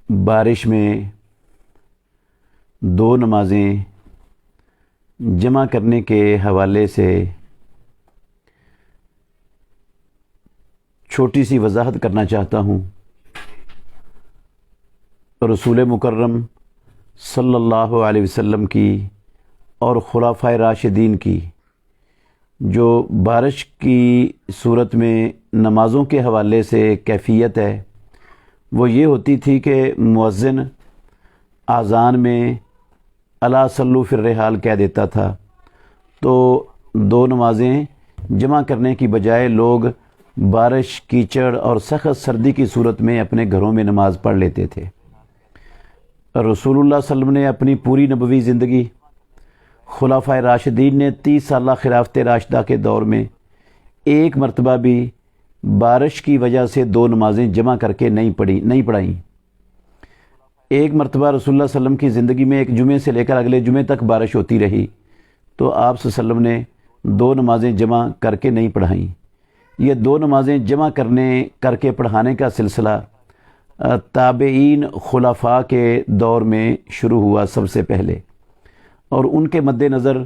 بارش میں دو نمازیں جمع کرنے کے حوالے سے چھوٹی سی وضاحت کرنا چاہتا ہوں۔ رسول مکرم صلی اللہ علیہ وسلم کی اور خلفائے راشدین کی جو بارش کی صورت میں نمازوں کے حوالے سے کیفیت ہے وہ یہ ہوتی تھی کہ مؤذن اذان میں الا صلوا فی الرحال کہہ دیتا تھا تو دو نمازیں جمع کرنے کی بجائے لوگ بارش کیچڑ اور سخت سردی کی صورت میں اپنے گھروں میں نماز پڑھ لیتے تھے۔ رسول اللہ صلی اللہ علیہ وسلم نے اپنی پوری نبوی زندگی، خلفائے راشدین نے 30 سالہ خلافت راشدہ کے دور میں ایک مرتبہ بھی بارش کی وجہ سے دو نمازیں جمع کر کے نہیں پڑھائیں۔ ایک مرتبہ رسول اللہ صلی اللہ علیہ وسلم کی زندگی میں ایک جمعے سے لے کر اگلے جمعے تک بارش ہوتی رہی تو آپ صلی اللہ علیہ وسلم نے دو نمازیں جمع کر کے نہیں پڑھائیں۔ یہ دو نمازیں جمع کر کے پڑھانے کا سلسلہ تابعین خلفاء کے دور میں شروع ہوا سب سے پہلے، اور ان کے مد نظر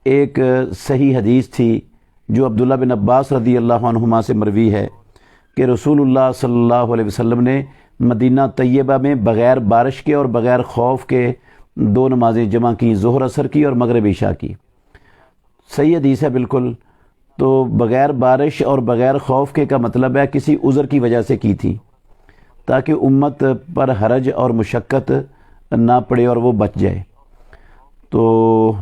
ایک صحیح حدیث تھی جو عبداللہ بن عباس رضی اللہ عنہما سے مروی ہے کہ رسول اللہ صلی اللہ علیہ وسلم نے مدینہ طیبہ میں بغیر بارش کے اور بغیر خوف کے دو نمازیں جمع کی، ظہر اثر کی اور مغرب عشاء کی۔ صحیح حدیث ہے بالکل۔ تو بغیر بارش اور بغیر خوف کے کا مطلب ہے کسی عذر کی وجہ سے کی تھی تاکہ امت پر حرج اور مشقت نہ پڑے اور وہ بچ جائے۔ تو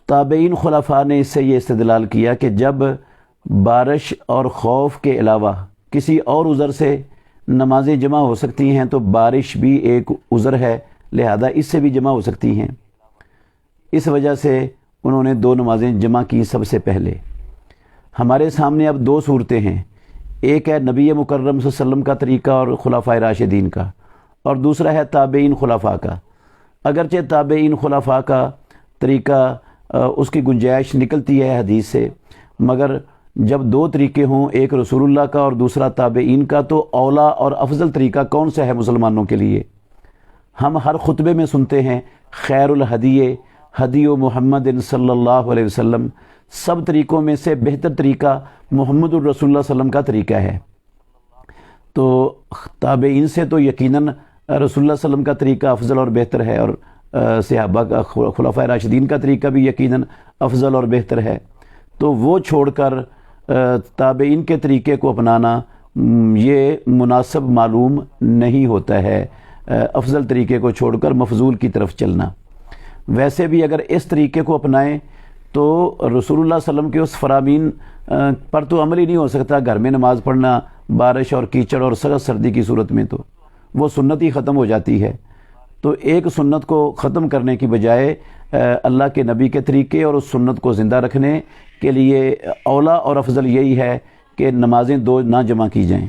تابعین خلفاء نے اس سے یہ استدلال کیا کہ جب بارش اور خوف کے علاوہ کسی اور عذر سے نمازیں جمع ہو سکتی ہیں تو بارش بھی ایک عذر ہے، لہذا اس سے بھی جمع ہو سکتی ہیں۔ اس وجہ سے انہوں نے دو نمازیں جمع کی سب سے پہلے۔ ہمارے سامنے اب دو صورتیں ہیں، ایک ہے نبی مکرم صلی اللہ علیہ وسلم کا طریقہ اور خلفائے راشدین کا، اور دوسرا ہے تابعین خلفاء کا۔ اگرچہ تابعین خلفاء کا طریقہ اس کی گنجائش نکلتی ہے حدیث سے، مگر جب دو طریقے ہوں، ایک رسول اللہ کا اور دوسرا تابعین کا، تو اولا اور افضل طریقہ کون سا ہے مسلمانوں کے لیے؟ ہم ہر خطبے میں سنتے ہیں خیر الہدی ہدی محمد صلی اللہ علیہ وسلم، سب طریقوں میں سے بہتر طریقہ محمد الرسول اللہ صلی اللہ علیہ وسلم کا طریقہ ہے۔ تو تابعین سے تو یقیناً رسول اللہ صلی اللہ علیہ وسلم کا طریقہ افضل اور بہتر ہے، اور صحابہ کا خلفائے راشدین کا طریقہ بھی یقیناً افضل اور بہتر ہے۔ تو وہ چھوڑ کر تابعین کے طریقے کو اپنانا یہ مناسب معلوم نہیں ہوتا ہے، افضل طریقے کو چھوڑ کر مفضول کی طرف چلنا۔ ویسے بھی اگر اس طریقے کو اپنائیں تو رسول اللہ صلی اللہ علیہ وسلم کے اس فرامین پر تو عمل ہی نہیں ہو سکتا، گھر میں نماز پڑھنا بارش اور کیچڑ اور سخت سردی کی صورت میں، تو وہ سنت ہی ختم ہو جاتی ہے۔ تو ایک سنت کو ختم کرنے کی بجائے اللہ کے نبی کے طریقے اور اس سنت کو زندہ رکھنے کے لیے اولا اور افضل یہی ہے کہ نمازیں دو نہ جمع کی جائیں۔